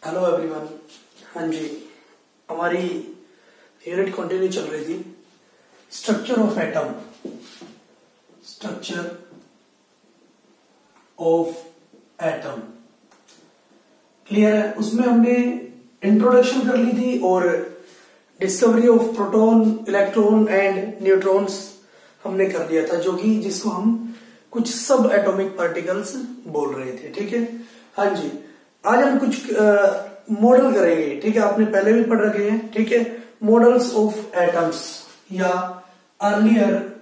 Hello everyone. हाँ जी, हमारी unit continue चल रही थी structure of atom. Structure of atom clear है। उसमें हमने इंट्रोडक्शन कर ली थी और discovery of proton, electron and neutrons हमने कर लिया था, जो कि जिसको हम कुछ सब एटॉमिक पार्टिकल्स बोल रहे थे। ठीक है। हाँ जी, आज हम कुछ मॉडल करेंगे। ठीक है, आपने पहले भी पढ़ रखे हैं। ठीक है, मॉडल्स ऑफ एटम्स या अर्लियर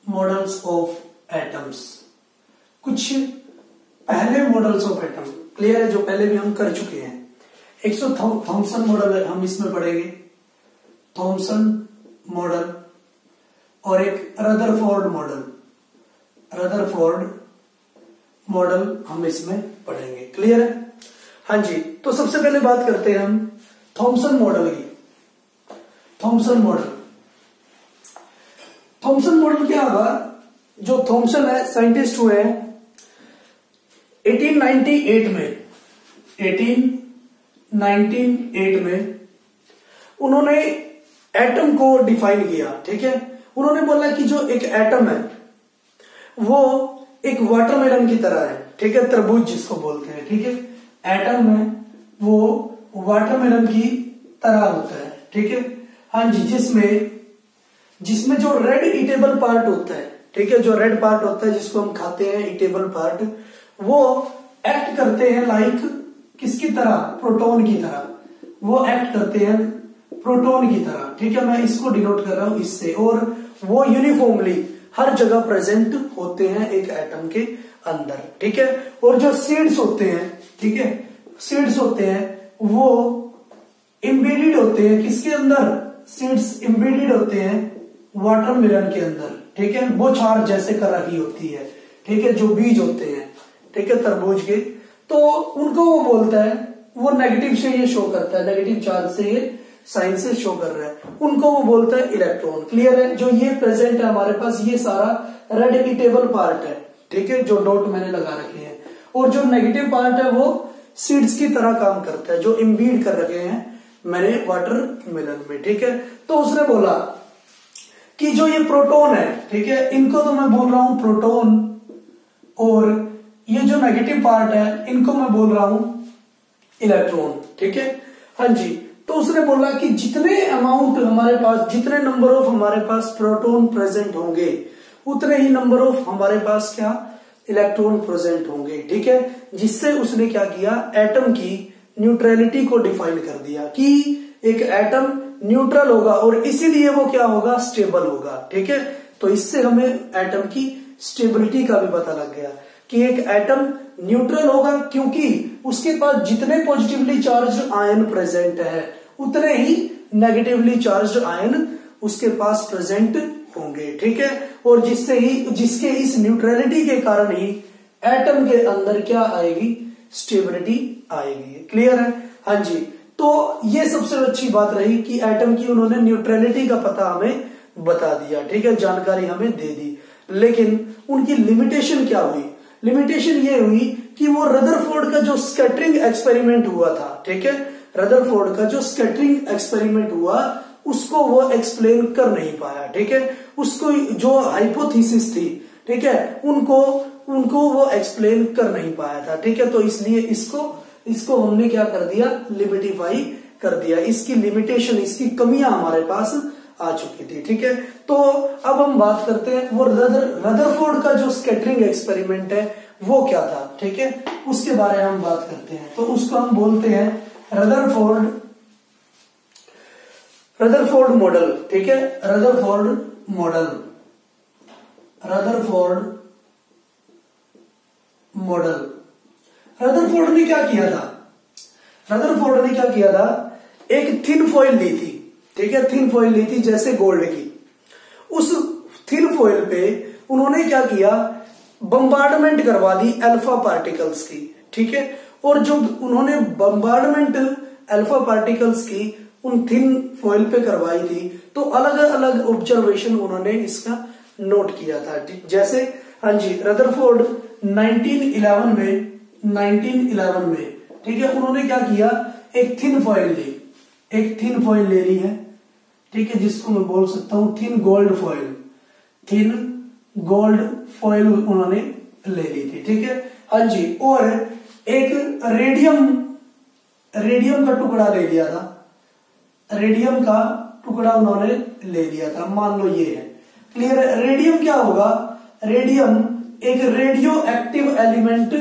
मॉडल्स ऑफ एटम्स, कुछ पहले मॉडल्स ऑफ एटम क्लियर है, जो पहले भी हम कर चुके हैं। एक तो थॉमसन मॉडल हम इसमें पढ़ेंगे, थॉमसन मॉडल, और एक रदरफोर्ड मॉडल हम इसमें पढ़ेंगे। क्लियर है। हाँ जी, तो सबसे पहले बात करते हैं हम थॉमसन मॉडल की। थॉमसन मॉडल क्या होगा? जो थॉमसन है, साइंटिस्ट हुए हैं 1898 में उन्होंने एटम को डिफाइन किया। ठीक है, उन्होंने बोला कि जो एक एटम है वो एक वाटरमेलन की तरह है। ठीक है, तरबूज जिसको बोलते हैं। ठीक है, एटम है वो वाटरमेलन की तरह होता है। ठीक है। हाँ जी, जिसमें जो रेड ईटेबल पार्ट होता है, ठीक है, जो रेड पार्ट होता है जिसको हम खाते हैं, ईटेबल पार्ट, वो एक्ट करते हैं लाइक किसकी तरह? प्रोटॉन की तरह। वो एक्ट करते हैं प्रोटॉन की तरह। ठीक है, मैं इसको डिनोट कर रहा हूं इससे। और वो यूनिफॉर्मली हर जगह प्रेजेंट होते हैं एक एटम के अंदर। ठीक है, और जो सीड्स होते हैं, ठीक है, सीड्स होते हैं वो एम्बेडेड होते हैं किसके अंदर? सीड्स एम्बेडेड होते हैं वाटरमेलन के अंदर। ठीक है, वो छार जैसे करा की होती है। ठीक है, जो बीज होते हैं, ठीक है, तरबूज के, तो उनको वो बोलता है, वो नेगेटिव से ये शो करता है, नेगेटिव चार्ज से ये साइन से शो कर रहा है, उनको वो बोलता है इलेक्ट्रॉन। क्लियर है। जो ये प्रेजेंट है हमारे पास, ये सारा रेड ईटेबल पार्ट है। ठीक है, जो डॉट मैंने लगा रखे हैं। और जो नेगेटिव पार्ट है वो सीड्स की तरह काम करता है, जो इम्बीड कर रखे हैं मैंने वाटरमेलन में। ठीक है, तो उसने बोला कि जो ये प्रोटॉन है, ठीक है, इनको तो मैं बोल रहा हूं प्रोटॉन, और ये जो नेगेटिव पार्ट है इनको मैं बोल रहा हूं इलेक्ट्रॉन। ठीक है। हाँ जी, तो उसने बोला कि जितने अमाउंट हमारे पास, जितने नंबर ऑफ हमारे पास प्रोटॉन प्रेजेंट होंगे, उतने ही नंबर ऑफ हमारे पास क्या? इलेक्ट्रॉन प्रेजेंट होंगे। ठीक है, जिससे उसने क्या किया? एटम की न्यूट्रलिटी को डिफाइन कर दिया कि एक एटम न्यूट्रल होगा और इसीलिए वो क्या होगा? स्टेबल होगा। ठीक है, तो इससे हमें एटम की स्टेबिलिटी का भी पता लग गया कि एक एटम न्यूट्रल होगा, क्योंकि उसके पास जितने पॉजिटिवली चार्ज आयन प्रेजेंट है उतने ही नेगेटिवली चार्ज आयन उसके पास प्रेजेंट होंगे। ठीक है, और जिसके इस न्यूट्रलिटी के कारण ही एटम के अंदर क्या आएगी? स्टेबिलिटी आएगी। क्लियर है। हाँ जी, तो ये सबसे अच्छी बात रही कि एटम की उन्होंने न्यूट्रलिटी का पता हमें बता दिया। ठीक है, जानकारी हमें दे दी। लेकिन उनकी लिमिटेशन क्या हुई? लिमिटेशन ये हुई कि वो रदरफोर्ड का जो स्कैटरिंग एक्सपेरिमेंट हुआ था, ठीक है, रदरफोर्ड का जो स्कैटरिंग एक्सपेरिमेंट हुआ उसको वो एक्सप्लेन कर नहीं पाया। ठीक है, उसको जो हाइपोथेसिस थी, ठीक है, उनको वो एक्सप्लेन कर नहीं पाया था। ठीक है, तो इसलिए इसको हमने क्या कर दिया? लिमिटिफाई कर दिया। इसकी लिमिटेशन, इसकी कमियां हमारे पास आ चुकी थी। ठीक है, तो अब हम बात करते हैं वो रदरफोर्ड का जो स्कैटरिंग एक्सपेरिमेंट है वो क्या था। ठीक है, उसके बारे में हम बात करते हैं। तो उसको हम बोलते हैं रदरफोर्ड मॉडल। ठीक है, रदरफोर्ड रदरफोर्ड ने क्या किया था? एक थिन फॉइल ली थी। ठीक है, थिन फॉइल ली थी जैसे गोल्ड की। उस थिन फॉइल पे उन्होंने क्या किया? बम्बार्डमेंट करवा दी अल्फा पार्टिकल्स की। ठीक है, और जो उन्होंने बम्बार्डमेंट अल्फा पार्टिकल्स की उन थिन फॉइल पे करवाई थी, तो अलग अलग ऑब्जर्वेशन उन्होंने इसका नोट किया था। जैसे हाँ जी, रदरफोर्ड 1911 में ठीक है, उन्होंने क्या किया, एक थिन फॉइल ले ली है, ठीक है, जिसको मैं बोल सकता हूं थिन गोल्ड फॉइल उन्होंने ले ली थी, ठीक है। हाँ जी, और एक रेडियम का टुकड़ा ले लिया था, रेडियम का टुकड़ा उन्होंने ले लिया था, मान लो ये है, क्लियर है। रेडियम क्या होगा, रेडियम एक रेडियो एक्टिव एलिमेंट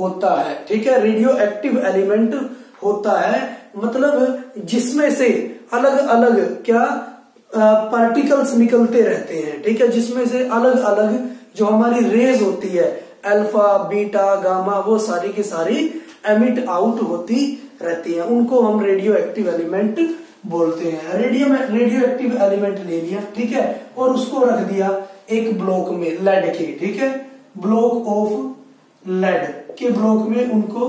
होता है, ठीक है, रेडियो एक्टिव एलिमेंट होता है, मतलब जिसमें से अलग अलग क्या पार्टिकल्स निकलते रहते हैं, ठीक है, जिसमें से अलग अलग जो हमारी रेज होती है, अल्फा बीटा गामा, वो सारी की सारी एमिट आउट होती रहती है, उनको हम रेडियो एक्टिव एलिमेंट बोलते हैं। रेडियो एक्टिव एलिमेंट ले लिया, ठीक है, और उसको रख दिया एक ब्लॉक में लेड के, ठीक है, ब्लॉक ऑफ लेड के ब्लॉक में उनको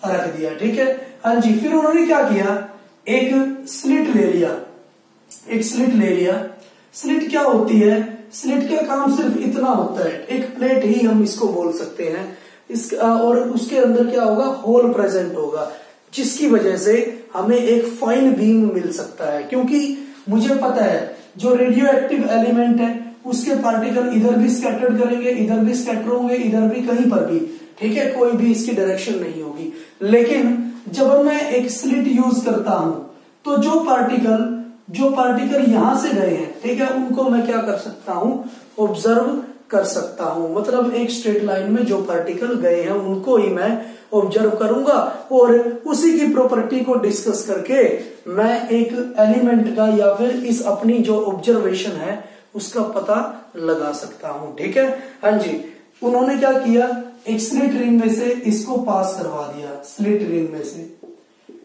रख दिया, ठीक है। हाँ जी, फिर उन्होंने क्या किया, एक स्लिट ले लिया। स्लिट क्या होती है, स्लिट का काम सिर्फ इतना होता है, एक प्लेट ही हम इसको बोल सकते हैं, और उसके अंदर क्या होगा, होल प्रेजेंट होगा, जिसकी वजह से हमें एक फाइन बीम मिल सकता है, क्योंकि मुझे पता है जो रेडियो एक्टिव एलिमेंट है उसके पार्टिकल इधर भी स्कैटर्ड करेंगे, इधर भी स्कैटर होंगे, इधर भी, कहीं पर भी, ठीक है, कोई भी इसकी डायरेक्शन नहीं होगी। लेकिन जब मैं एक स्लिट यूज करता हूं तो जो पार्टिकल यहां से गए हैं, ठीक है, उनको मैं क्या कर सकता हूं, ऑब्जर्व कर सकता हूं, मतलब एक स्ट्रेट लाइन में जो पार्टिकल गए हैं उनको ही मैं ऑब्जर्व करूंगा, और उसी की प्रॉपर्टी को डिस्कस करके मैं एक एलिमेंट का या फिर इस अपनी जो ऑब्जर्वेशन है उसका पता लगा सकता हूं, ठीक है। हाँ जी, उन्होंने क्या किया, एक स्लिट रिंग में से इसको पास करवा दिया, स्लिट रिंग में से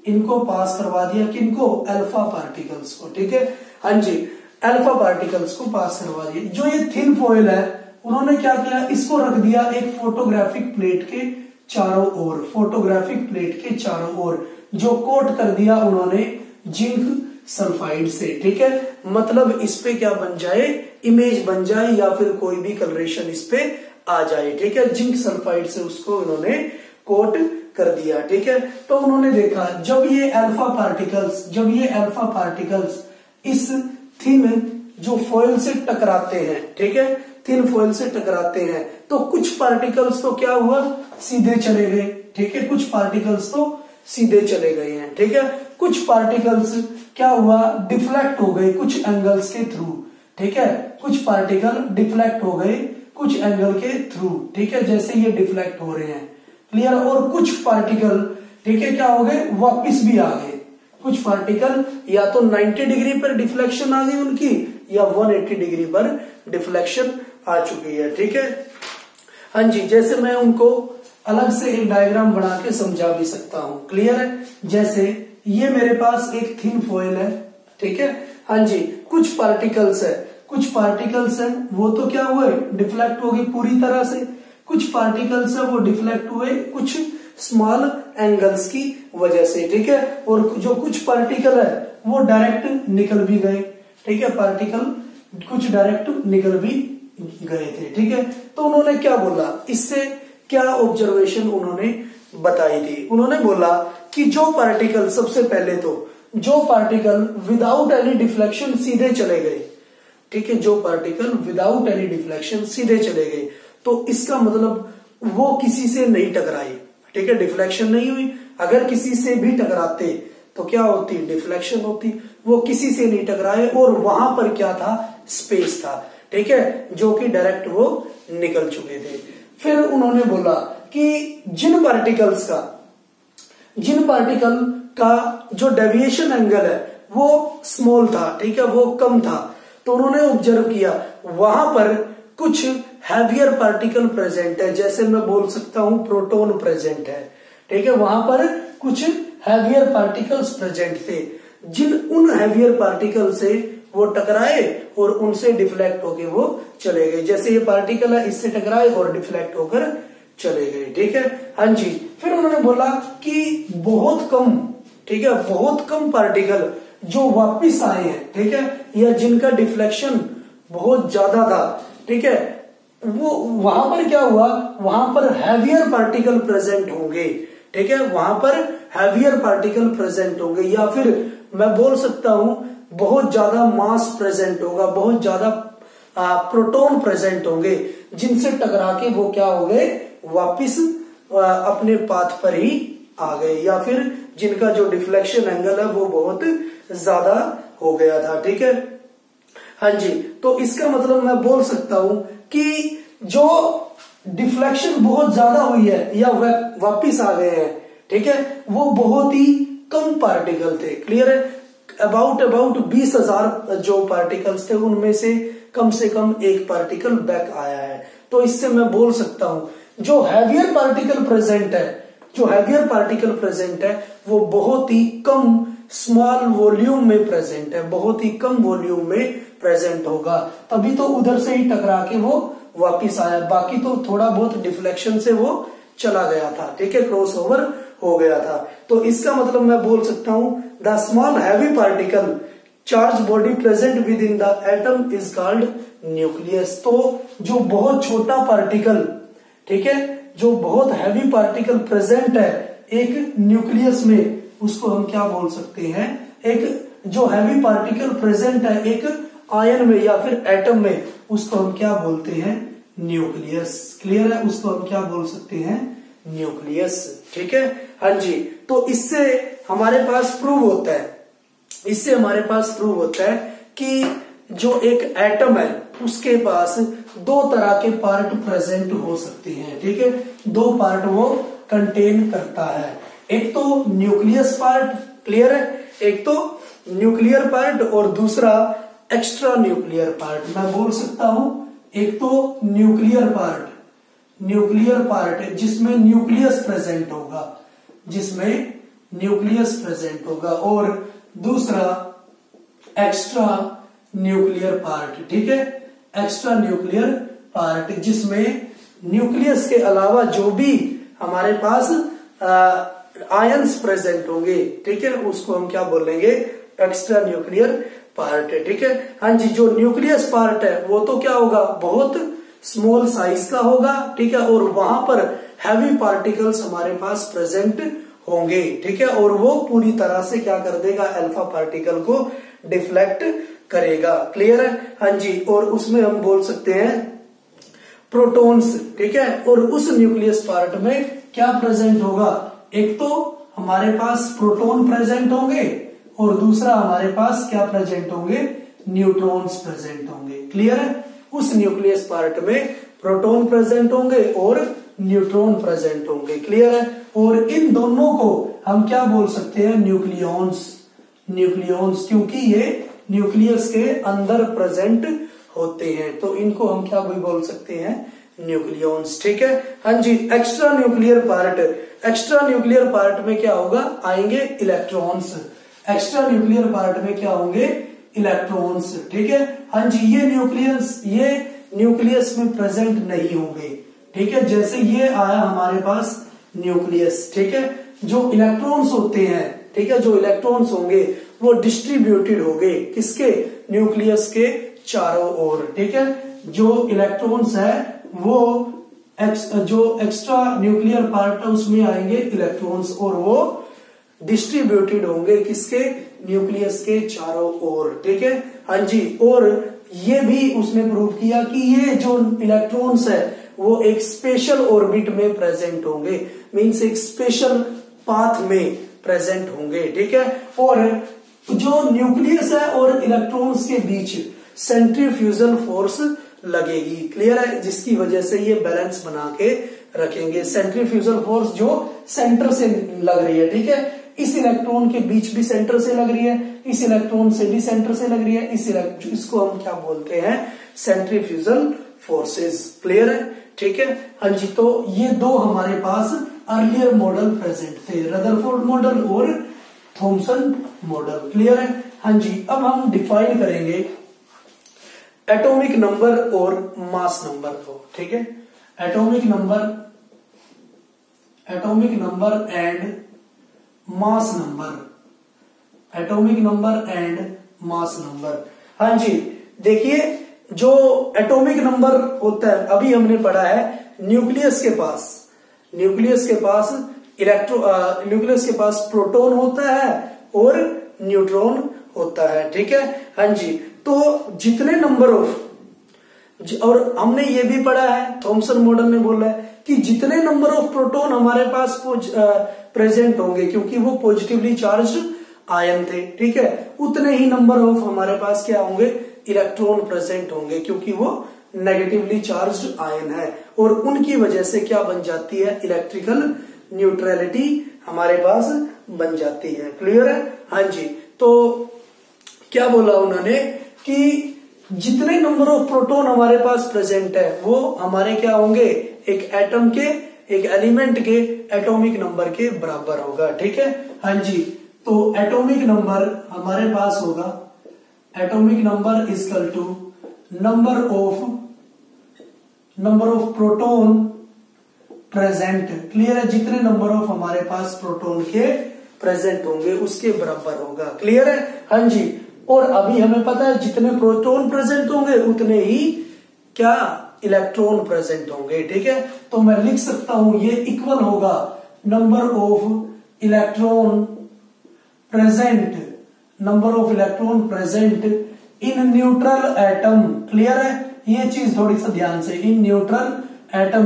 इनको पास करवा दिया, किनको, अल्फा पार्टिकल्स को, ठीक है। हाँ जी, अल्फा पार्टिकल्स को पास करवा दिया। जो ये थिन फॉइल है उन्होंने क्या किया, इसको रख दिया एक फोटोग्राफिक प्लेट के चारों ओर, जो कोट कर दिया उन्होंने जिंक सल्फाइड से, ठीक है, मतलब इस पे क्या बन जाए, इमेज बन जाए या फिर कोई भी कलरेशन इस पे आ जाए, ठीक है, जिंक सल्फाइड से उसको उन्होंने कोट कर दिया, ठीक है। तो उन्होंने देखा जब ये अल्फा पार्टिकल्स इस थिन जो फॉइल से टकराते हैं, ठीक है, थिन फॉइल से टकराते हैं, तो कुछ पार्टिकल्स तो क्या हुआ, सीधे चले गए, ठीक है, कुछ पार्टिकल्स तो सीधे चले गए हैं, ठीक है, कुछ पार्टिकल्स क्या हुआ, डिफ्लेक्ट हो गए कुछ एंगल्स के थ्रू, ठीक है, कुछ पार्टिकल डिफ्लेक्ट हो गए कुछ एंगल के थ्रू, ठीक है, जैसे ये डिफ्लेक्ट हो रहे हैं, क्लियर, और कुछ पार्टिकल, ठीक है, क्या हो गए, वापिस भी आ गए, कुछ पार्टिकल या तो 90 डिग्री पर डिफ्लेक्शन आ गई उनकी, या 180 डिग्री पर डिफ्लेक्शन आ चुकी है, ठीक है। हाँ जी, जैसे मैं उनको अलग से एक डायग्राम बना के समझा भी सकता हूं, क्लियर है। जैसे ये मेरे पास एक थिन फॉइल है, ठीक है, हाँ जी, कुछ पार्टिकल्स है वो तो क्या हुए, डिफ्लेक्ट हो गए पूरी तरह से, कुछ पार्टिकल्स है वो डिफ्लेक्ट हुए कुछ स्मॉल एंगल्स की वजह से, ठीक है, और जो कुछ पार्टिकल है वो डायरेक्ट निकल भी गए, ठीक है, पार्टिकल कुछ डायरेक्ट निकल भी गए थे, ठीक है। तो उन्होंने क्या बोला, इससे क्या ऑब्जर्वेशन उन्होंने बताई थी, उन्होंने बोला कि जो पार्टिकल, सबसे पहले तो जो पार्टिकल विदाउट एनी डिफ्लेक्शन सीधे चले गए, ठीक है, जो पार्टिकल विदाउट एनी डिफ्लेक्शन सीधे चले गए, तो इसका मतलब वो किसी से नहीं टकराए, ठीक है, डिफ्लेक्शन नहीं हुई। अगर किसी से भी टकराते तो क्या होती, डिफ्लेक्शन होती, वो किसी से नहीं टकराए, और वहां पर क्या था, स्पेस था, ठीक है, जो कि डायरेक्ट वो निकल चुके थे। फिर उन्होंने बोला कि जिन पार्टिकल का जो डेविएशन एंगल है वो स्मॉल था, ठीक है, वो कम था, तो उन्होंने ऑब्जर्व किया वहां पर कुछ हैवियर पार्टिकल प्रेजेंट है, जैसे मैं बोल सकता हूं प्रोटॉन प्रेजेंट है, ठीक है, वहां पर कुछ हैवियर पार्टिकल्स प्रेजेंट थे, उन हैवियर पार्टिकल से वो टकराए और उनसे डिफ्लेक्ट होके वो चले गए, जैसे ये पार्टिकल है इससे टकराए और डिफ्लेक्ट होकर चले गए, ठीक है। हाँ जी, फिर उन्होंने बोला कि बहुत कम, ठीक है, बहुत कम पार्टिकल जो वापिस आए हैं, ठीक है, या जिनका डिफ्लेक्शन बहुत ज्यादा था, ठीक है, वो वहां पर क्या हुआ, वहां पर हैवियर पार्टिकल प्रेजेंट होंगे, ठीक है, वहां पर हैवियर पार्टिकल प्रेजेंट होंगे, या फिर मैं बोल सकता हूं बहुत ज्यादा मास प्रेजेंट होगा, बहुत ज्यादा प्रोटॉन प्रेजेंट होंगे, जिनसे टकरा के वो क्या हो गए, वापिस अपने पाथ पर ही आ गए, या फिर जिनका जो डिफ्लेक्शन एंगल है वो बहुत ज्यादा हो गया था, ठीक है। हाँ जी, तो इसका मतलब मैं बोल सकता हूं कि जो डिफ्लेक्शन बहुत ज्यादा हुई है या वापिस आ गए हैं, ठीक है, वो बहुत ही कम पार्टिकल थे, क्लियर है। अबाउट 20,000 जो पार्टिकल्स थे उनमें से कम एक पार्टिकल बैक आया है। तो इससे मैं बोल सकता हूं जो हैवियर पार्टिकल प्रेजेंट है वो बहुत ही कम स्मॉल वॉल्यूम में प्रेजेंट है, बहुत ही कम वॉल्यूम में प्रेजेंट होगा, तभी तो उधर से ही टकरा के वो वापिस आया, बाकी तो थोड़ा बहुत डिफ्लेक्शन से वो चला गया था, ठीक है, क्रॉस ओवर हो गया था। तो इसका मतलब मैं बोल सकता हूं the small heavy particle charge body present with in the atom is called nucleus. तो जो बहुत छोटा पार्टिकल, ठीक है, जो बहुत हैवी पार्टिकल प्रेजेंट है एक न्यूक्लियस में, उसको हम क्या बोल सकते हैं, एक जो हैवी पार्टिकल प्रेजेंट है एक आयन में या फिर एटम में, उसको हम क्या बोलते हैं, न्यूक्लियस, क्लियर है, उसको हम क्या बोल सकते हैं, न्यूक्लियस, ठीक है। हाँ जी, तो इससे हमारे पास प्रूव होता है कि जो एक एटम है उसके पास दो तरह के पार्ट प्रेजेंट हो सकते हैं, ठीक है, दो पार्ट वो कंटेन करता है, एक तो न्यूक्लियस पार्ट, क्लियर है, एक तो न्यूक्लियर पार्ट और दूसरा एक्स्ट्रा न्यूक्लियर पार्ट। मैं बोल सकता हूं एक तो न्यूक्लियर पार्ट जिसमें न्यूक्लियस प्रेजेंट होगा, और दूसरा एक्स्ट्रा न्यूक्लियर पार्ट, ठीक है, एक्स्ट्रा न्यूक्लियर पार्ट जिसमें न्यूक्लियस के अलावा जो भी हमारे पास आयंस प्रेजेंट होंगे, ठीक है, उसको हम क्या बोलेंगे, एक्स्ट्रा न्यूक्लियर पार्ट है, ठीक है। हाँ जी, जो न्यूक्लियस पार्ट है वो तो क्या होगा, बहुत स्मॉल साइज का होगा, ठीक है, और वहां पर हैवी पार्टिकल्स हमारे पास प्रेजेंट होंगे, ठीक है, और वो पूरी तरह से क्या कर देगा, अल्फा पार्टिकल को डिफ्लेक्ट करेगा, क्लियर है। हाँ जी, और उसमें हम बोल सकते हैं प्रोटॉन्स, ठीक है, और उस न्यूक्लियस पार्ट में क्या प्रेजेंट होगा, एक तो हमारे पास प्रोटॉन प्रेजेंट होंगे और दूसरा हमारे पास क्या प्रेजेंट होंगे, न्यूट्रॉन्स प्रेजेंट होंगे, क्लियर है। उस न्यूक्लियस पार्ट में प्रोटॉन प्रेजेंट होंगे और न्यूट्रॉन प्रेजेंट होंगे, क्लियर है, और इन दोनों को हम क्या बोल सकते हैं, न्यूक्लियॉन्स, क्योंकि ये न्यूक्लियस के अंदर प्रेजेंट होते हैं, तो इनको हम क्या भी बोल सकते हैं, न्यूक्लियॉन्स, ठीक है। हाँ जी, एक्स्ट्रा न्यूक्लियर पार्ट में क्या होगा, आएंगे इलेक्ट्रॉन्स, एक्स्ट्रा न्यूक्लियर पार्ट में क्या होंगे, इलेक्ट्रॉन्स, ठीक है। हाँ जी, ये न्यूक्लियस में प्रेजेंट नहीं होंगे, ठीक है, जैसे ये आया हमारे पास न्यूक्लियस, ठीक है, जो इलेक्ट्रॉन्स होते हैं, ठीक है, जो इलेक्ट्रॉन्स होंगे वो डिस्ट्रीब्यूटेड होंगे किसके, न्यूक्लियस के चारों ओर, ठीक है, जो इलेक्ट्रॉन्स है वो जो एक्स्ट्रा न्यूक्लियर पार्ट है उसमें आएंगे इलेक्ट्रॉन्स, और वो डिस्ट्रीब्यूटेड होंगे किसके, न्यूक्लियस के चारों ओर, ठीक है। हाँ जी, और ये भी उसने प्रूव किया कि ये जो इलेक्ट्रॉन्स है वो एक स्पेशल ऑर्बिट में प्रेजेंट होंगे, मींस एक स्पेशल पाथ में प्रेजेंट होंगे, ठीक है, और जो न्यूक्लियस है और इलेक्ट्रॉन्स के बीच सेंट्रीफ्यूजल फोर्स लगेगी, क्लियर है, जिसकी वजह से ये बैलेंस बना के रखेंगे। सेंट्रीफ्यूजल फोर्स जो सेंटर से लग रही है, ठीक है, इस इलेक्ट्रॉन के बीच भी सेंटर से लग रही है, इस इलेक्ट्रॉन से भी सेंटर से लग रही है, इसको हम क्या बोलते हैं, सेंट्रीफ्यूजल फोर्सेस, क्लियर है, ठीक है। हाँ जी, तो ये दो हमारे पास अर्लियर मॉडल प्रेजेंट थे, रदरफोर्ड मॉडल और थॉमसन मॉडल, क्लियर है। हाँ जी, अब हम डिफाइन करेंगे एटॉमिक नंबर और मास नंबर को, ठीक है, atomic number and mass number, हाँ जी, देखिए जो एटॉमिक नंबर होता है, अभी हमने पढ़ा है न्यूक्लियस के पास प्रोटॉन होता है और न्यूट्रॉन होता है, ठीक है। हाँ जी, तो जितने नंबर ऑफ, और हमने ये भी पढ़ा है, थॉमसन मॉडल ने बोला है कि जितने नंबर ऑफ प्रोटॉन हमारे पास प्रेजेंट होंगे, क्योंकि वो पॉजिटिवली चार्ज्ड आयन थे, ठीक है, उतने ही नंबर ऑफ हमारे पास क्या होंगे, इलेक्ट्रॉन प्रेजेंट होंगे, क्योंकि वो नेगेटिवली चार्ज्ड आयन है, और उनकी वजह से क्या बन जाती है, इलेक्ट्रिकल न्यूट्रलिटी हमारे पास बन जाती है। क्लियर है? हाँ जी, तो क्या बोला उन्होंने कि जितने नंबर ऑफ प्रोटॉन हमारे पास प्रेजेंट है वो हमारे क्या होंगे, एक एटम के, एक एलिमेंट के एटॉमिक नंबर के बराबर होगा, ठीक है। हाँ जी, तो एटॉमिक नंबर हमारे पास होगा, atomic number equal to number of proton present. Clear है? जितने नंबर ऑफ हमारे पास प्रोटॉन के प्रेजेंट होंगे उसके बराबर होगा। क्लियर है? हाँ जी, और अभी हमें पता है जितने प्रोटॉन प्रेजेंट होंगे उतने ही क्या, इलेक्ट्रॉन प्रेजेंट होंगे, ठीक है। तो मैं लिख सकता हूं ये इक्वल होगा number of electron present in neutral atom. Clear है? ये चीज थोड़ी सा ध्यान से, इन न्यूट्रल एटम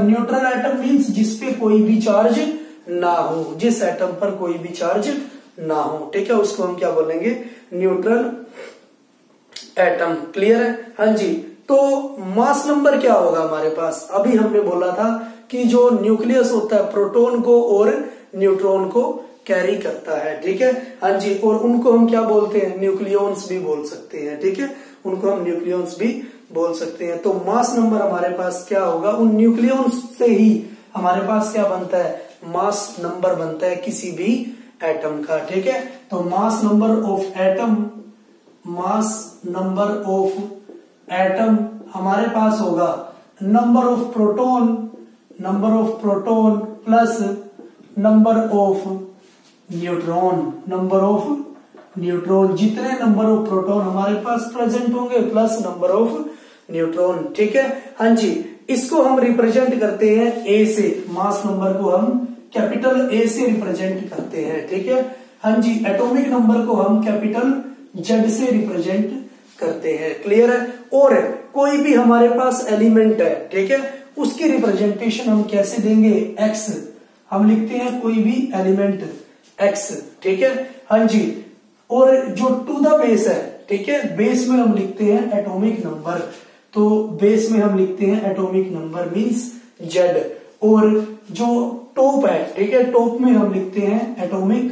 मीन्स जिसपे कोई भी चार्ज ना हो, जिस एटम पर कोई भी चार्ज ना हो, ठीक है, उसको हम क्या बोलेंगे, न्यूट्रल एटम। क्लियर है? हाँ जी, तो मास नंबर क्या होगा हमारे पास, अभी हमने बोला था कि जो न्यूक्लियस होता है प्रोटॉन को और न्यूट्रॉन को कैरी करता है, ठीक है। हाँ जी, और उनको हम क्या बोलते हैं, न्यूक्लियॉन्स भी बोल सकते हैं, ठीक है, उनको हम न्यूक्लियॉन्स भी बोल सकते हैं। तो मास नंबर हमारे पास क्या होगा, उन न्यूक्लियॉन्स से ही हमारे पास क्या बनता है, मास नंबर बनता है किसी भी एटम का, ठीक है। तो मास नंबर ऑफ एटम हमारे पास होगा number of proton plus number of neutron, जितने नंबर ऑफ प्रोटॉन हमारे पास प्रेजेंट होंगे प्लस नंबर ऑफ न्यूट्रॉन, ठीक है। हाँ जी, इसको हम रिप्रेजेंट करते हैं ए से, मास नंबर को हम कैपिटल ए से रिप्रेजेंट करते हैं, ठीक है। हाँ जी, एटॉमिक नंबर को हम कैपिटल जेड से रिप्रेजेंट करते हैं। क्लियर है? और कोई भी हमारे पास एलिमेंट है, ठीक है, उसकी रिप्रेजेंटेशन हम कैसे देंगे, एक्स, हम लिखते हैं कोई भी एलिमेंट एक्स, ठीक है। हाँ जी, और जो टू द बेस है, ठीक है, बेस में हम लिखते हैं एटॉमिक नंबर, तो बेस में हम लिखते हैं एटॉमिक नंबर मींस जेड, और जो टॉप है, ठीक है, टॉप में हम लिखते हैं एटॉमिक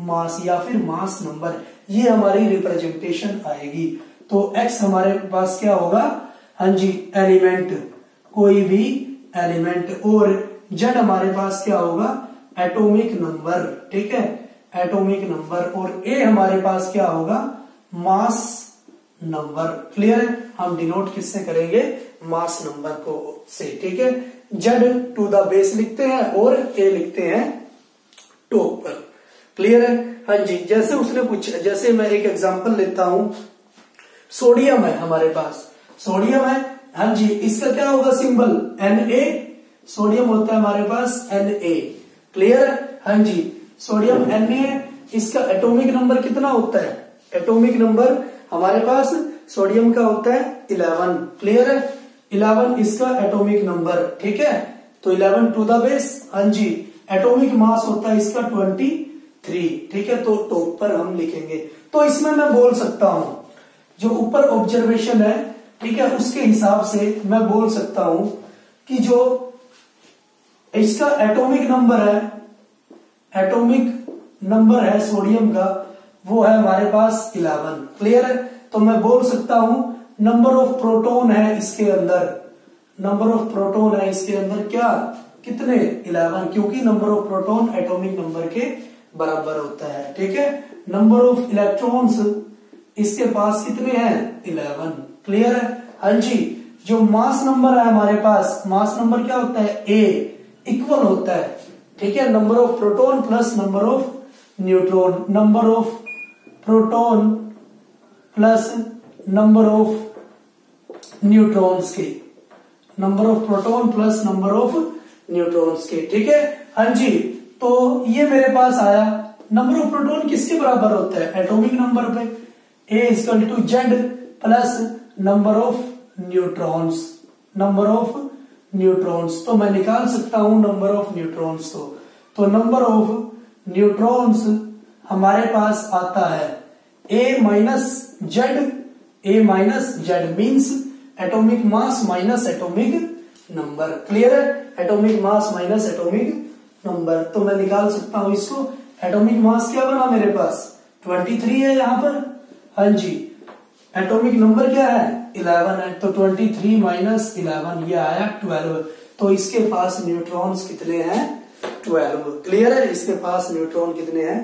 मास या फिर मास नंबर, ये हमारी रिप्रेजेंटेशन आएगी। तो एक्स हमारे पास क्या होगा, हाँ जी, एलिमेंट, कोई भी एलिमेंट, और जेड हमारे पास क्या होगा, एटॉमिक नंबर, ठीक है, एटॉमिक नंबर, और ए हमारे पास क्या होगा, मास नंबर। क्लियर है? हम डिनोट किससे करेंगे, मास नंबर को से, ठीक है। जेड टू द बेस लिखते हैं और ए लिखते हैं टॉप पर। क्लियर है? हाँ जी, जैसे उसने पूछा, जैसे मैं एक एग्जांपल लेता हूं, सोडियम है हमारे पास, सोडियम है, हाँ जी, इसका क्या होगा सिंबल, Na, सोडियम होता है हमारे पास Na। क्लियर है? हाँ जी, सोडियम Na, इसका एटॉमिक नंबर कितना होता है, एटॉमिक नंबर हमारे पास सोडियम का होता है 11। क्लियर है? 11 इसका एटॉमिक नंबर, ठीक है, तो 11 टू द बेस, हाँ जी, एटॉमिक मास होता है इसका 23, ठीक है, तो टॉप पर हम लिखेंगे। तो इसमें मैं बोल सकता हूं, जो ऊपर ऑब्जर्वेशन है, ठीक है, उसके हिसाब से मैं बोल सकता हूं कि जो इसका एटॉमिक नंबर है सोडियम का, वो है हमारे पास 11। क्लियर है? तो मैं बोल सकता हूं नंबर ऑफ प्रोटॉन है इसके अंदर, क्या, कितने, 11, क्योंकि number of proton atomic number के बराबर होता है, ठीक है। नंबर ऑफ इलेक्ट्रॉन्स इसके पास कितने हैं, 11। क्लियर है? हाँ जी, जो मास नंबर है हमारे पास, मास नंबर क्या होता है, ए, इक्वल होता है, ठीक है, number of proton plus number of neutron, number of proton plus number of neutrons के, number of proton plus number of neutrons के, ठीक है। हाँ जी, तो ये मेरे पास आया। नंबर ऑफ प्रोटॉन किसके बराबर होता है? एटॉमिक नंबर पे, A equal to Z plus number of neutrons, number of neutrons. तो मैं निकाल सकता हूं नंबर ऑफ न्यूट्रॉन्स को। तो नंबर ऑफ न्यूट्रॉन्स हमारे पास आता है A minus Z means atomic mass minus atomic number. Clear है? Atomic mass minus atomic number. तो मैं निकाल सकता हूं इसको। एटॉमिक मास क्या बना मेरे पास? 23 है यहां पर। हाँ जी, एटॉमिक नंबर क्या है? 11 है। तो 23 माइनस 11 ये आया 12। तो इसके पास न्यूट्रॉन्स कितने हैं? 12। क्लियर है? इसके पास न्यूट्रॉन कितने हैं?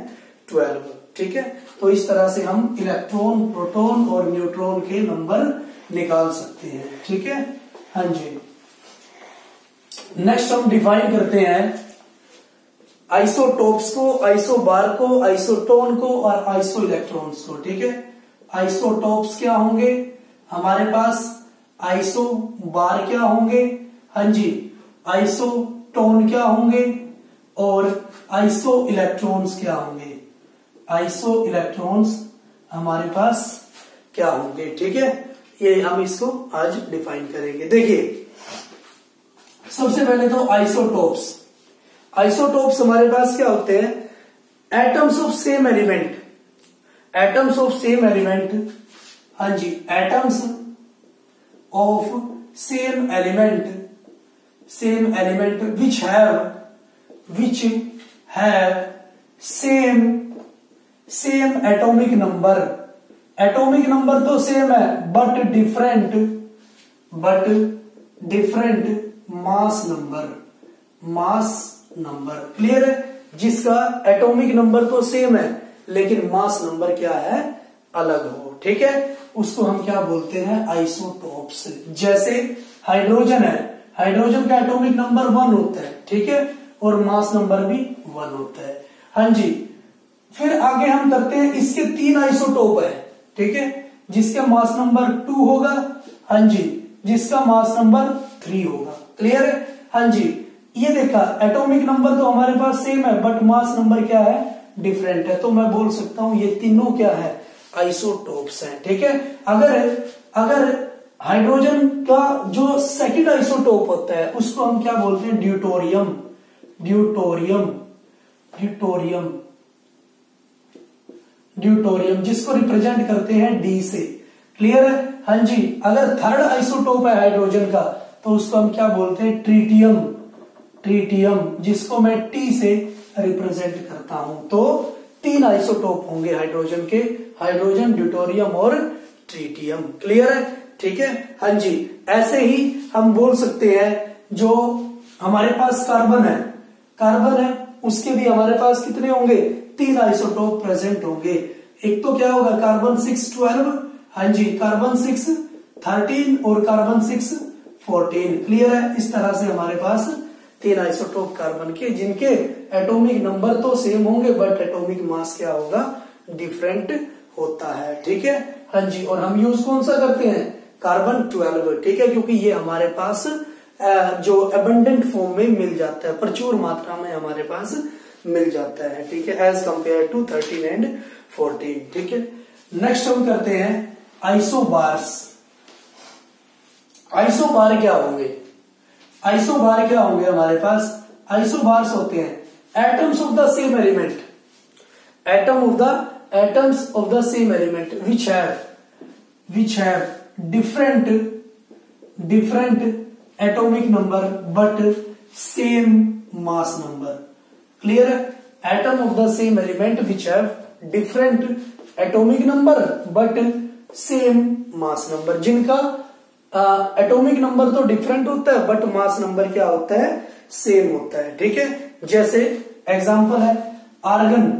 12। ठीक है, तो इस तरह से हम इलेक्ट्रॉन, प्रोटॉन और न्यूट्रॉन के नंबर निकाल सकते हैं। ठीक है, हाँ जी। नेक्स्ट हम डिफाइन करते हैं आइसोटोप्स को, आइसोबार को, आइसोटोन को और आइसो इलेक्ट्रॉन्स को। ठीक है, आइसोटोप्स क्या होंगे हमारे पास? आइसोबार क्या होंगे? हाँ जी, आइसोटोन क्या होंगे? और आइसो इलेक्ट्रॉन्स क्या होंगे? आइसो इलेक्ट्रॉन्स हमारे पास क्या होंगे? ठीक है, ये हम इसको आज डिफाइन करेंगे। देखिए, सबसे पहले तो आइसोटोप्स। आइसोटोप्स हमारे पास क्या होते हैं? Atoms of same element, atoms of same element. हाँ जी, atoms of same element, same element which have same atomic number. Atomic number तो सेम है but different mass number. Clear है? जिसका एटॉमिक नंबर तो सेम है लेकिन मास नंबर क्या है? अलग हो। ठीक है, उसको हम क्या बोलते हैं? आइसोटोप्स। जैसे हाइड्रोजन है, हाइड्रोजन का एटॉमिक नंबर 1 होता है। ठीक है, और मास नंबर भी 1 होता है। हाँ जी, फिर आगे हम करते हैं, इसके 3 आइसोटोप है। ठीक है, जिसका मास नंबर 2 होगा। हाँ जी, जिसका मास नंबर 3 होगा। क्लियर है? हाँ जी, ये देखा, एटॉमिक नंबर तो हमारे पास सेम है बट मास नंबर क्या है? डिफरेंट है। तो मैं बोल सकता हूं ये तीनों क्या है? आइसोटोप्स हैं। ठीक है, अगर हाइड्रोजन का जो सेकंड आइसोटोप होता है उसको हम क्या बोलते हैं? ड्यूटोरियम। जिसको रिप्रेजेंट करते हैं डी से। क्लियर है? हाँ जी, अगर थर्ड आइसोटोप है हाइड्रोजन का तो उसको हम क्या बोलते हैं? ट्रीटियम, जिसको मैं टी से रिप्रेजेंट करता हूं। तो 3 आइसोटोप होंगे हाइड्रोजन के, हाइड्रोजन, ड्यूटोरियम और ट्रीटियम। क्लियर है? ठीक है, हाँ जी। ऐसे ही हम बोल सकते हैं जो हमारे पास कार्बन है उसके भी हमारे पास कितने होंगे? 3 आइसोटोप प्रेजेंट होंगे। एक तो क्या होगा? कार्बन 6-12। हाँ जी, कार्बन 6-13 और कार्बन 6-14। क्लियर है? इस तरह से हमारे पास 3 आइसोटोप कार्बन के, जिनके एटॉमिक नंबर तो सेम होंगे बट एटॉमिक मास क्या होगा? डिफरेंट होता है। ठीक है, हाँ जी। और हम यूज कौन सा करते हैं? कार्बन 12। ठीक है, क्योंकि ये हमारे पास जो एबंडेंट फॉर्म में मिल जाता है, प्रचुर मात्रा में हमारे पास मिल जाता है। ठीक है, एज कंपेयर टू 13 एंड 14। ठीक है, नेक्स्ट हम करते हैं आइसोबार्स। आइसोबार क्या होंगे? आइसोबार क्या होंगे हमारे पास? आइसोबार्स होते हैं atoms of the same element, atoms of the same element which have different atomic number but same mass number. Clear है? Atom of the same element which have different atomic number but same mass number. जिनका atomic number तो different होता है but mass number क्या होता है? Same होता है। ठीक है, जैसे एग्जांपल है आर्गन।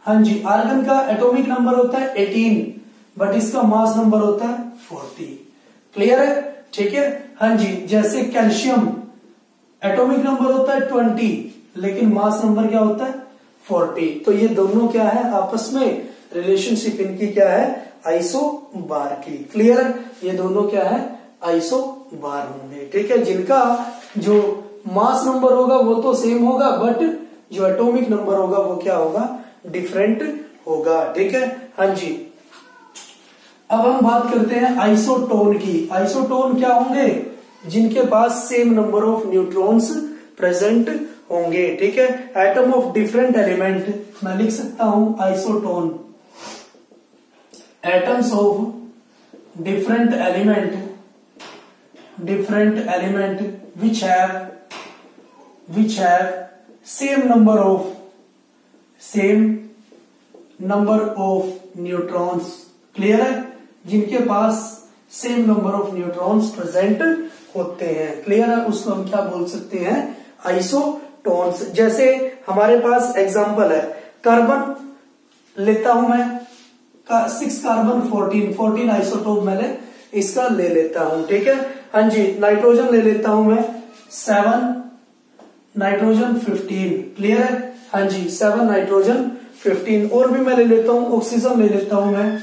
हाँ जी, आर्गन का एटॉमिक नंबर होता है 18 बट इसका मास नंबर होता है 40। क्लियर है? ठीक है, हाँ जी। जैसे कैल्शियम, एटॉमिक नंबर होता है 20 लेकिन मास नंबर क्या होता है? 40। तो ये दोनों क्या है? आपस में रिलेशनशिप इनकी क्या है? आइसोबार की। क्लियर है? ये दोनों क्या है? आइसो बार होंगे। ठीक है, जिनका जो मास नंबर होगा वो तो सेम होगा, बट जो एटॉमिक नंबर होगा वो क्या होगा, डिफरेंट होगा। ठीक है, हाँ जी। अब हम बात करते हैं आइसोटोन की। आइसोटोन क्या होंगे, जिनके पास same number of neutrons present होंगे। ठीक है, एटम ऑफ डिफरेंट एलिमेंट, मैं लिख सकता हूं isotone, atoms of different element which have same number of neutrons। Clear है, जिनके पास same number of neutrons present होते हैं। क्लियर है, उसको हम क्या बोल सकते हैं, आइसोटोन्स। जैसे हमारे पास एग्जांपल है, कार्बन लेता हूं मैं 6 कार्बन 14 आइसोटोप मैंने इसका ले लेता हूं। ठीक है, हाँ जी। नाइट्रोजन ले लेता हूं मैं 7 नाइट्रोजन 15। क्लियर है, हाँ जी, 7 नाइट्रोजन 15। और भी मैं ले लेता हूं, ऑक्सीजन ले लेता हूं मैं,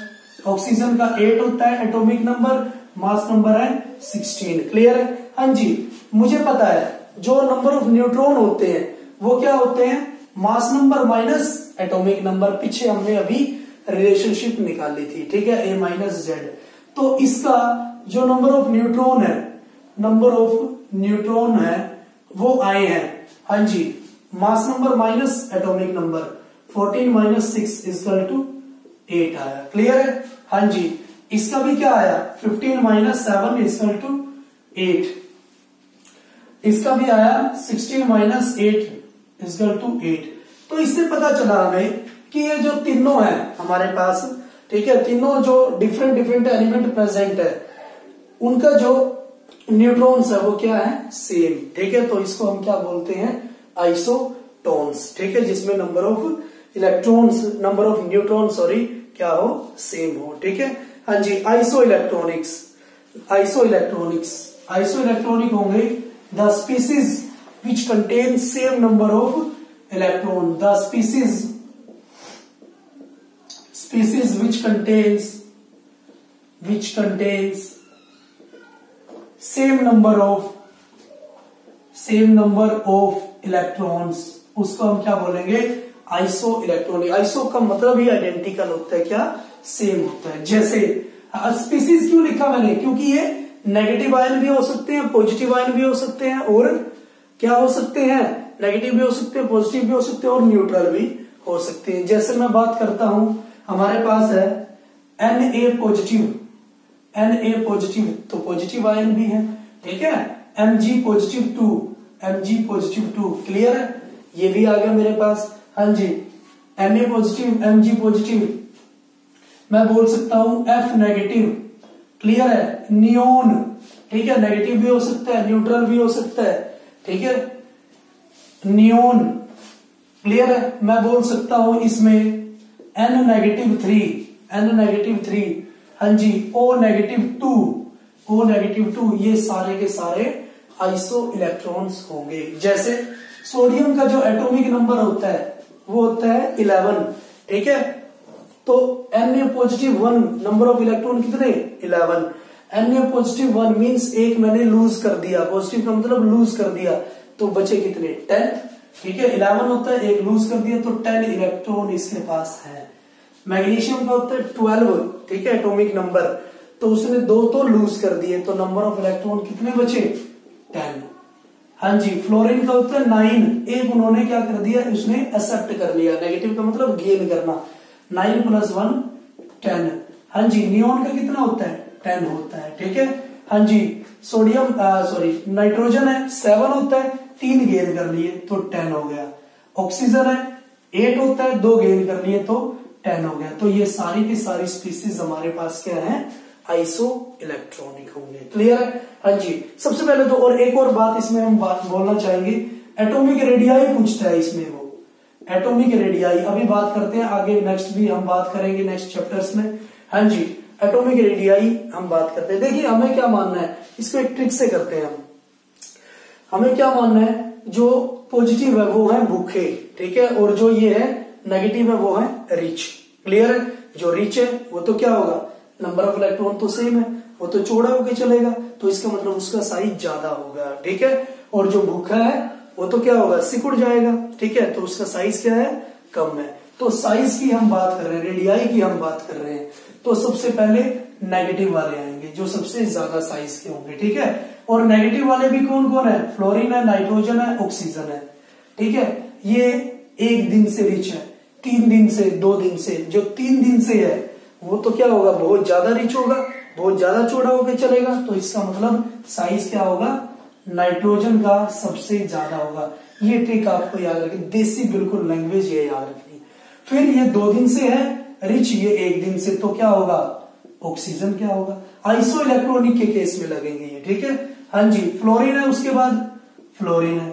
ऑक्सीजन का 8 होता है एटॉमिक नंबर, मास नंबर है 16। क्लियर है, हाँ जी। मुझे पता है जो नंबर ऑफ न्यूट्रॉन होते हैं वो क्या होते हैं, मास नंबर माइनस एटॉमिक नंबर। पीछे हमने अभी रिलेशनशिप निकाली थी। ठीक है, A माइनस जेड। तो इसका जो नंबर ऑफ न्यूट्रॉन है वो आए हैं, हाँ जी, mass number minus atomic number, 14 minus 6 equal to 8 आया। क्लियर है, हाँ जी। इसका भी क्या आया, 15 माइनस 7 इक्वल टू 8। इसका भी आया 16 माइनस 8 इक्वल टू 8। तो इससे पता चला हमें कि ये जो तीनों है हमारे पास, ठीक है, तीनों जो डिफरेंट एलिमेंट प्रेजेंट है उनका जो न्यूट्रॉन्स है वो क्या है, सेम। ठीक है, तो इसको हम क्या बोलते हैं, आइसोटोन्स। ठीक है, जिसमें नंबर ऑफ न्यूट्रॉन क्या हो, सेम हो। ठीक है, हाँ जी। आइसोइलेक्ट्रॉनिक होंगे the species which contain same number of electron, the species which contains same number of electrons, उसको हम क्या बोलेंगे, आइसो इलेक्ट्रॉनिक। आइसो का मतलब ही आइडेंटिकल होता है, क्या, सेम होता है। जैसे स्पीसीज क्यों लिखा मैंने, क्योंकि ये नेगेटिव आयन भी हो सकते हैं, पॉजिटिव आयन भी हो सकते हैं, और क्या हो सकते हैं, नेगेटिव भी हो सकते हैं, पॉजिटिव भी हो सकते हैं, और न्यूट्रल भी हो सकते हैं। जैसे मैं बात करता हूं, हमारे पास है Na पॉजिटिव, तो पॉजिटिव आयन भी है। ठीक है, Mg पॉजिटिव 2। क्लियर है, ये भी आ गया मेरे पास, हाँ जी। Na पॉजिटिव, Mg पॉजिटिव, मैं बोल सकता हूं F नेगेटिव। क्लियर है, नियोन, ठीक है, नेगेटिव भी हो सकता है, न्यूट्रल भी हो सकता है। ठीक है, नियोन। क्लियर है, मैं बोल सकता हूं इसमें N नेगेटिव 3, हाँ जी, O नेगेटिव 2, ये सारे के सारे आइसो इलेक्ट्रॉन्स होंगे। जैसे सोडियम का जो एटॉमिक नंबर होता है वो होता है 11। ठीक है, तो Na positive 1, number of electron कितने, 11। Na पॉजिटिव 1 मीन्स एक मैंने लूज कर दिया, पॉजिटिव का मतलब लूज कर दिया, तो बचे कितने, 10। ठीक है, 11 होता है, एक लूज कर दिया तो 10 इलेक्ट्रॉन इसके पास है। मैग्नीशियम का होता है 12, ठीक है, एटॉमिक नंबर, तो उसने 2 तो लूज कर दिए, तो नंबर ऑफ इलेक्ट्रॉन कितने बचे, 10। हाँ जी, फ्लोरीन का होता है 9, एक उन्होंने क्या कर दिया, उसने एक्सेप्ट कर लिया, नेगेटिव का मतलब गेन करना, 9 + 1 10। हाँ जी, नियोन का कितना होता है, 10 होता है। ठीक है, हाँ जी। नाइट्रोजन है 7 होता है, 3 गेन कर लिए तो 10 हो गया। ऑक्सीजन है 8 होता है, 2 गेन कर लिए तो 10 हो गया। तो ये सारी की सारी स्पीसीज हमारे पास क्या है, आइसो इलेक्ट्रॉनिक होंगे। क्लियर है, हाँ जी। सबसे पहले तो और एक और बात इसमें हम बात बोलना चाहेंगे, एटॉमिक रेडियाई पूछता है इसमें, वो एटॉमिक रेडियाई अभी बात करते हैं, आगे नेक्स्ट भी हम बात करेंगे नेक्स्ट चैप्टर्स में। हाँ जी, एटॉमिक रेडियाई हम बात करते हैं। देखिए हमें क्या मानना है, इसको एक ट्रिक से करते हैं हमें क्या मानना है, जो पॉजिटिव है वो है भूखे, ठीक है, और जो ये है नेगेटिव है वो है रिच। क्लियर है, जो रिच है वो तो क्या होगा, नंबर ऑफ इलेक्ट्रॉन तो सेम है, वो तो चौड़ा होके चलेगा, तो इसका मतलब उसका साइज ज्यादा होगा, ठीक है। और जो भूखा है वो तो क्या होगा, सिकुड़ जाएगा, ठीक है, तो उसका साइज क्या है, कम है। तो साइज की हम बात कर रहे हैं, रेडियाई की हम बात कर रहे हैं, तो सबसे पहले नेगेटिव वाले आएंगे जो सबसे ज्यादा साइज के होंगे, ठीक है। और नेगेटिव वाले भी कौन कौन है, फ्लोरीन है, नाइट्रोजन है, ऑक्सीजन है, ठीक है। ये 1 दिन से रिच है, 3 दिन से, 2 दिन से, जो 3 दिन से है वो तो क्या होगा, बहुत ज्यादा रिच होगा, बहुत ज्यादा चौड़ा होकर चलेगा। तो इसका मतलब साइज क्या होगा, नाइट्रोजन का सबसे ज्यादा होगा। ये ट्रिक आपको याद रखनी, देसी बिल्कुल लैंग्वेज ये याद रखनी। फिर ये 2 दिन से है रिच, ये 1 दिन से, तो क्या होगा, ऑक्सीजन क्या होगा, आइसो इलेक्ट्रॉनिक के केस में लगेंगे ये, ठीक है। हाँ जी, फ्लोरीन है, उसके बाद फ्लोरीन है,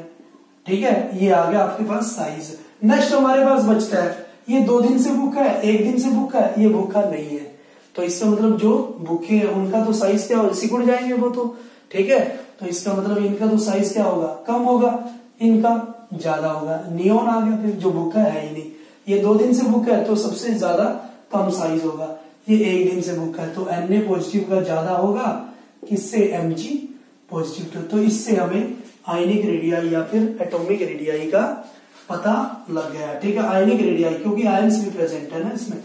ठीक है। ये आ गया आपके पास साइज। नेक्स्ट हमारे पास बचता है, ये 2 दिन से भूखा है, 1 दिन से भूखा है, ये भूखा नहीं है, तो इसका मतलब जो भूखे हैं उनका तो साइज क्या होगा, सिकुड़ जाएंगे वो तो, ठीक है। तो इसका मतलब इनका तो साइज क्या होगा, कम होगा, इनका ज्यादा होगा। नियोन आ गया, फिर जो भूखा है ही नहीं, ये 2 दिन से भूखा है तो सबसे ज्यादा कम साइज होगा, ये 1 दिन से भूखा है तो Na पॉजिटिव का ज्यादा होगा, किससे, Mg पॉजिटिव। तो इससे हमें आयनिक रेडियाई या फिर एटॉमिक रेडियाई का पता लग गया, ठीक है। आयनिक रेडियाई क्योंकि आयंस भी प्रेजेंट है ना इसमें,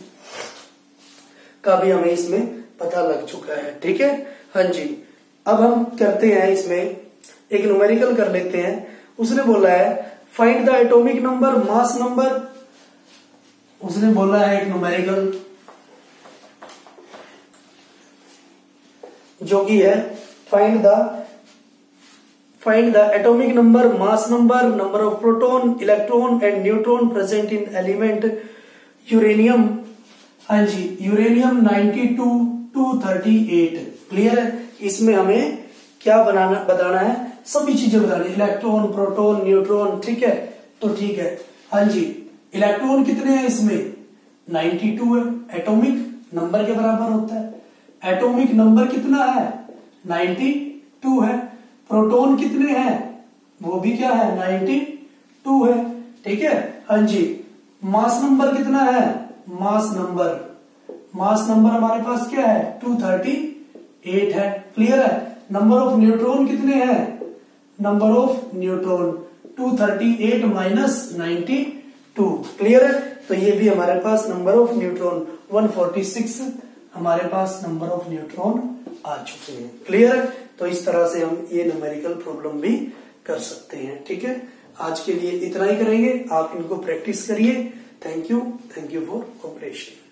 का भी हमें इसमें पता लग चुका है, ठीक है। हाँ जी, अब हम करते हैं इसमें एक न्यूमेरिकल कर लेते हैं। उसने बोला है find the atomic number, mass number, उसने बोला है एक न्यूमेरिकल जो कि है find the atomic number, mass number, number of proton, electron and neutron present in element uranium. हाँ जी, यूरेनियम 92 to 38, क्लियर है। इसमें हमें क्या बताना है, सभी चीजें बतानी है, इलेक्ट्रॉन, प्रोटॉन, न्यूट्रॉन, ठीक है। तो ठीक है, हाँ जी, इलेक्ट्रॉन कितने हैं इसमें, 92 है, एटॉमिक नंबर के बराबर होता है। एटॉमिक नंबर कितना है, 92 है। प्रोटॉन कितने हैं, वो भी क्या है, 92 है, ठीक है। हाँ जी, मास नंबर कितना है, मास नंबर हमारे पास क्या है, 238 है, क्लियर है। नंबर ऑफ न्यूट्रॉन कितने हैं, number of neutron 238 minus 92, clear है। तो ये भी हमारे पास नंबर ऑफ न्यूट्रॉन 146 हमारे पास नंबर ऑफ न्यूट्रॉन आ चुके हैं, क्लियर है। तो इस तरह से हम ये न्यूमेरिकल प्रॉब्लम भी कर सकते हैं, ठीक है। आज के लिए इतना ही करेंगे, आप इनको प्रैक्टिस करिए। Thank you for cooperation.